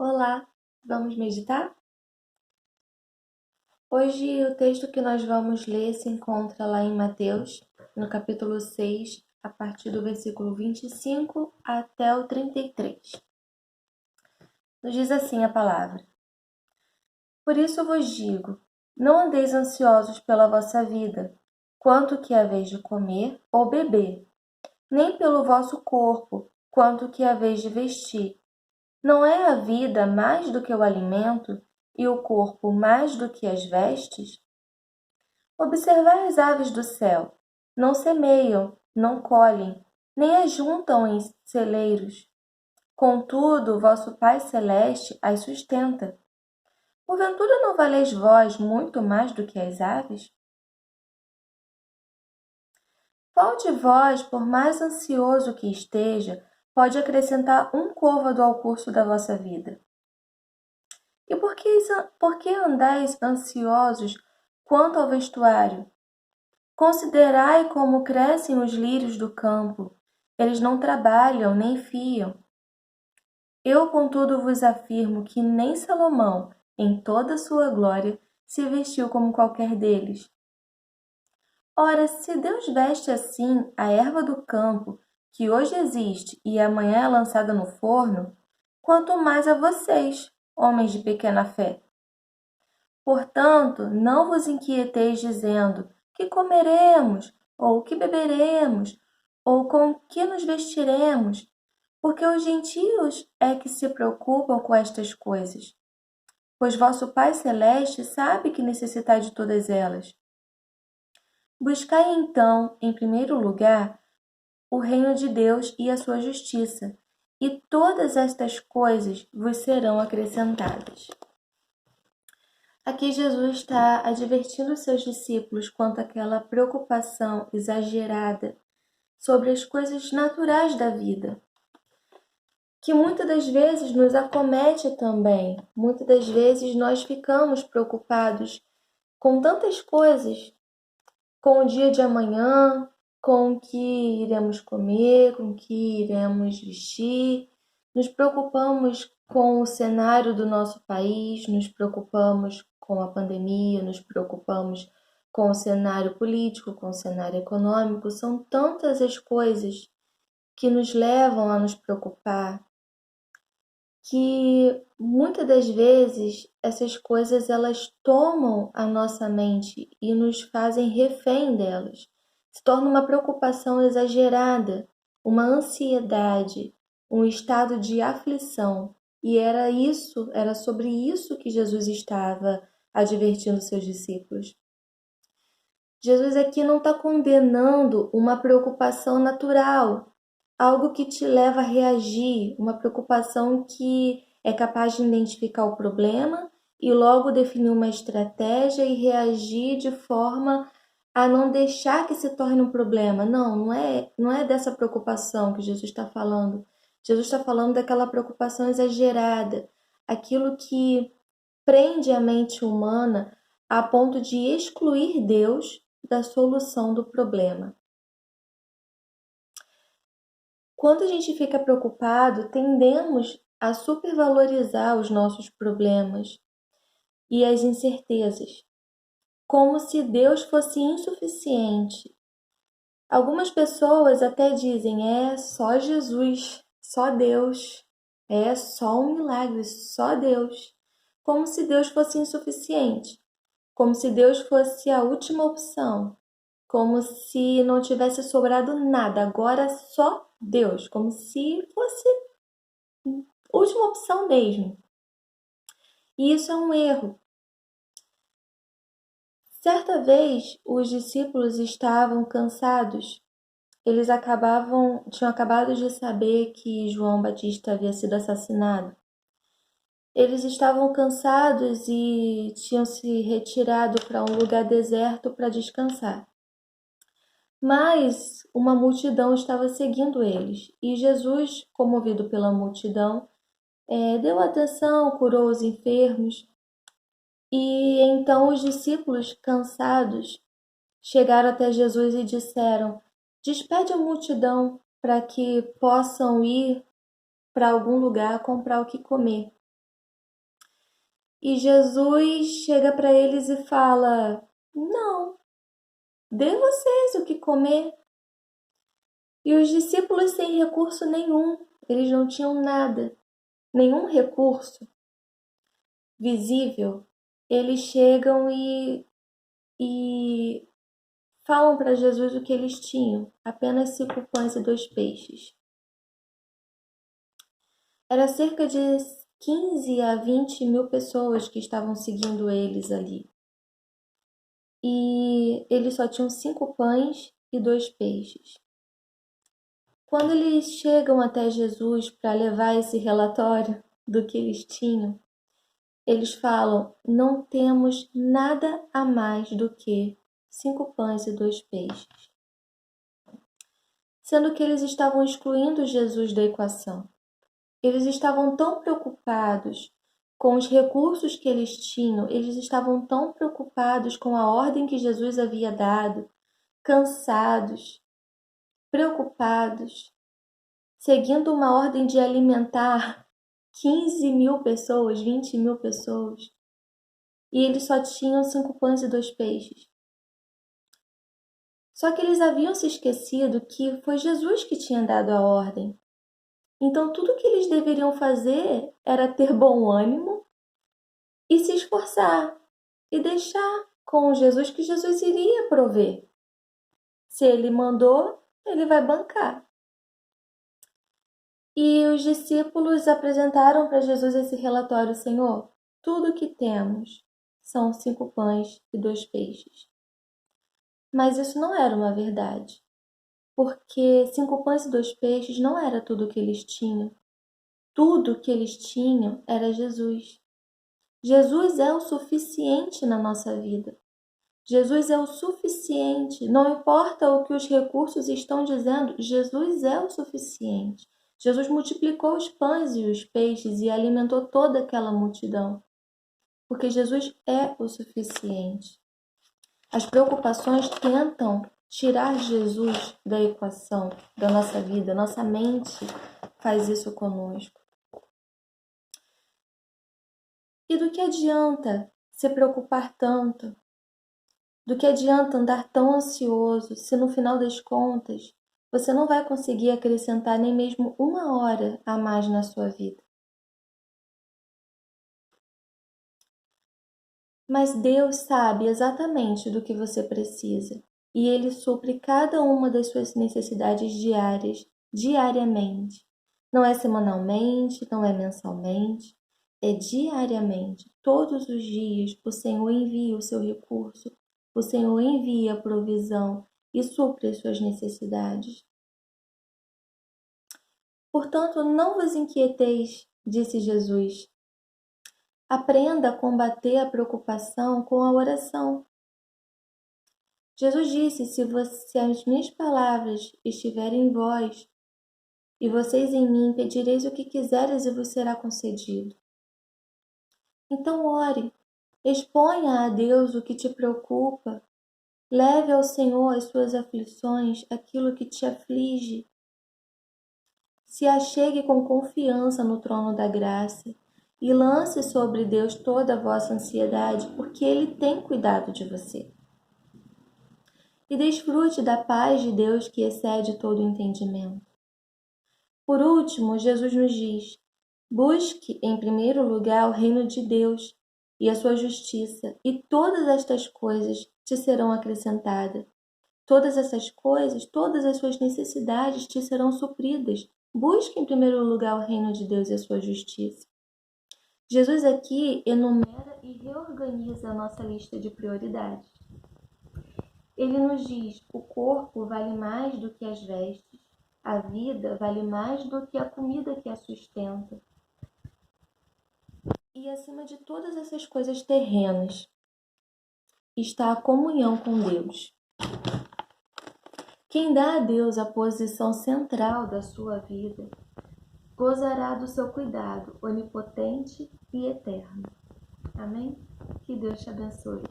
Olá, vamos meditar? Hoje o texto que nós vamos ler se encontra lá em Mateus, no capítulo 6, a partir do versículo 25 até o 33. Nos diz assim a palavra: Por isso vos digo, não andeis ansiosos pela vossa vida, quanto que haveis de comer ou beber, nem pelo vosso corpo, quanto que haveis de vestir. Não é a vida mais do que o alimento, e o corpo mais do que as vestes? Observai as aves do céu: não semeiam, não colhem, nem ajuntam em celeiros. Contudo, vosso Pai Celeste as sustenta. Porventura não valeis vós muito mais do que as aves? Qual de vós, por mais ansioso que esteja, pode acrescentar um côvado ao curso da vossa vida? E por que andais ansiosos quanto ao vestuário? Considerai como crescem os lírios do campo. Eles não trabalham nem fiam. Eu, contudo, vos afirmo que nem Salomão, em toda a sua glória, se vestiu como qualquer deles. Ora, se Deus veste assim a erva do campo, que hoje existe e amanhã é lançada no forno, quanto mais a vocês, homens de pequena fé. Portanto, não vos inquieteis dizendo: que comeremos, ou que beberemos, ou com que nos vestiremos, porque os gentios é que se preocupam com estas coisas. Pois vosso Pai Celeste sabe que necessitais de todas elas. Buscai então, em primeiro lugar, o reino de Deus e a sua justiça, e todas estas coisas vos serão acrescentadas. Aqui Jesus está advertindo seus discípulos quanto àquela preocupação exagerada sobre as coisas naturais da vida, que muitas das vezes nos acomete também. Muitas das vezes nós ficamos preocupados com tantas coisas, com o dia de amanhã, com o que iremos comer, com o que iremos vestir. Nos preocupamos com o cenário do nosso país, nos preocupamos com a pandemia, nos preocupamos com o cenário político, com o cenário econômico. São tantas as coisas que nos levam a nos preocupar, que muitas das vezes essas coisas elas tomam a nossa mente e nos fazem refém delas. Se torna uma preocupação exagerada, uma ansiedade, um estado de aflição. E era sobre isso que Jesus estava advertindo seus discípulos. Jesus aqui não está condenando uma preocupação natural, algo que te leva a reagir, uma preocupação que é capaz de identificar o problema e logo definir uma estratégia e reagir de forma a não deixar que se torne um problema. Não é dessa preocupação que Jesus está falando. Jesus está falando daquela preocupação exagerada, aquilo que prende a mente humana a ponto de excluir Deus da solução do problema. Quando a gente fica preocupado, tendemos a supervalorizar os nossos problemas e as incertezas, como se Deus fosse insuficiente. Algumas pessoas até dizem: é só Jesus, só Deus, é só um milagre, só Deus, como se Deus fosse insuficiente, como se Deus fosse a última opção, como se não tivesse sobrado nada, agora só Deus, como se fosse a última opção mesmo. E isso é um erro. Certa vez, os discípulos estavam cansados. Eles tinham acabado de saber que João Batista havia sido assassinado. Eles estavam cansados e tinham se retirado para um lugar deserto para descansar. Mas uma multidão estava seguindo eles, e Jesus, comovido pela multidão, deu atenção, curou os enfermos. E então os discípulos, cansados, chegaram até Jesus e disseram: despede a multidão para que possam ir para algum lugar comprar o que comer. E Jesus chega para eles e fala: não, dê vocês o que comer. E os discípulos sem recurso nenhum, eles não tinham nada, nenhum recurso visível. Eles chegam e falam para Jesus o que eles tinham, apenas 5 pães e 2 peixes. Era cerca de 15 a 20 mil pessoas que estavam seguindo eles ali. E eles só tinham 5 pães e 2 peixes. Quando eles chegam até Jesus para levar esse relatório do que eles tinham, eles falam: não temos nada a mais do que 5 pães e 2 peixes. Sendo que eles estavam excluindo Jesus da equação. Eles estavam tão preocupados com os recursos que eles tinham, eles estavam tão preocupados com a ordem que Jesus havia dado, cansados, preocupados, seguindo uma ordem de alimentar 15 mil pessoas, 20 mil pessoas, e eles só tinham 5 pães e 2 peixes. Só que eles haviam se esquecido que foi Jesus que tinha dado a ordem. Então, tudo que eles deveriam fazer era ter bom ânimo e se esforçar e deixar com Jesus que Jesus iria prover. Se ele mandou, ele vai bancar. E os discípulos apresentaram para Jesus esse relatório: Senhor, tudo que temos são 5 pães e 2 peixes. Mas isso não era uma verdade, porque 5 pães e 2 peixes não era tudo o que eles tinham. Tudo que eles tinham era Jesus. Jesus é o suficiente na nossa vida. Jesus é o suficiente. Não importa o que os recursos estão dizendo, Jesus é o suficiente. Jesus multiplicou os pães e os peixes e alimentou toda aquela multidão, porque Jesus é o suficiente. As preocupações tentam tirar Jesus da equação da nossa vida. Nossa mente faz isso conosco. E do que adianta se preocupar tanto? Do que adianta andar tão ansioso se no final das contas você não vai conseguir acrescentar nem mesmo 1 hora a mais na sua vida? Mas Deus sabe exatamente do que você precisa e Ele supre cada uma das suas necessidades diárias, diariamente. Não é semanalmente, não é mensalmente, é diariamente. Todos os dias o Senhor envia o seu recurso, o Senhor envia a provisão e supre as suas necessidades. Portanto, não vos inquieteis, disse Jesus. Aprenda a combater a preocupação com a oração. Jesus disse: se as minhas palavras estiverem em vós, e vocês em mim, pedireis o que quiseres e vos será concedido. Então ore, exponha a Deus o que te preocupa, leve ao Senhor as suas aflições, aquilo que te aflige. Se achegue com confiança no trono da graça e lance sobre Deus toda a vossa ansiedade, porque Ele tem cuidado de você. E desfrute da paz de Deus que excede todo o entendimento. Por último, Jesus nos diz: busque em primeiro lugar o reino de Deus e a sua justiça, e todas estas coisas te serão acrescentadas. Todas essas coisas, todas as suas necessidades te serão supridas. Busque em primeiro lugar o reino de Deus e a sua justiça. Jesus aqui enumera e reorganiza a nossa lista de prioridades. Ele nos diz: o corpo vale mais do que as vestes, a vida vale mais do que a comida que a sustenta. E acima de todas essas coisas terrenas está a comunhão com Deus. Quem dá a Deus a posição central da sua vida, gozará do seu cuidado onipotente e eterno. Amém? Que Deus te abençoe.